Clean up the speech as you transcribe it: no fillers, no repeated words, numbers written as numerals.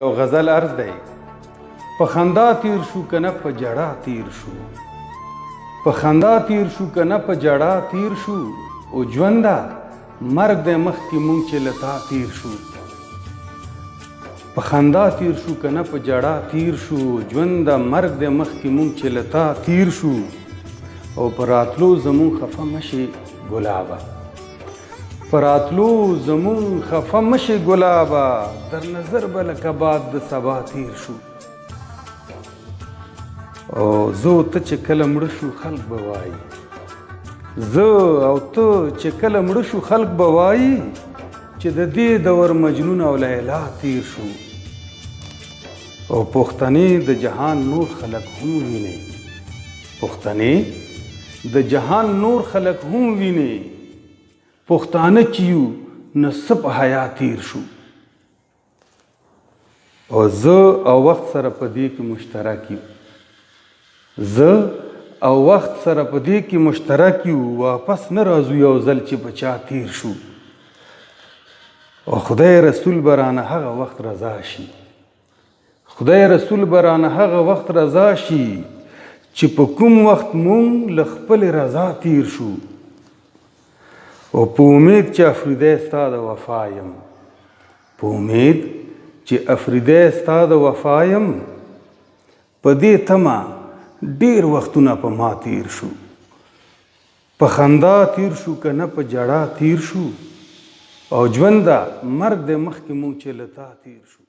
یو غزل عرض دی په خندا تیر شو کنه په جړا تیر شو په خندا تیر شو کنه په جړا تیر شو او ژونده مرګ د مخکې مونږ چې له تا تیر شو په خندا تیر شو کنه په جړا تیر شو ژونده مرګ د مخکې مونږ چې له تا تیر شو او په راتلو زمونږ خفه مشي ګلابه په راتلو زمونږ خفه مشي ګلابه در نظر به لکه باد د سبا تیر شو او زه ته چې کله مړه شو خلک به وایي زه او ته چې کله مړه شو خلک به وایي چې د دې دور مجنون او لیلا تیر شو او پښتنې د جهان نور خلک هم ویني پښتنې د جهان نور خلک هم ویني پښتانه چې یو نه څه په حیا تیر شو او زه او وخت سره په دې کې مشترک یو زه او وخت سره په دې کې مشترک یو واپس نه راځو یو ځل چې په چا تیر شو او خدای رسول به رانه هغه وخت رضا شي خدای رسول به رانه هغه وخت رضا شي چې په کوم وخت مونږ له خپلې رضا تیر شو او په امید چې افریدی ستا د وفا یم په امید چې افریدی ستا د وفا یم په دې تمه ډېر وختونه په ما تیر شو په خندا تیر شو که نه په جړا تیر شو او ژونده مرګ د مخکې مونږ چې له تا تیر شو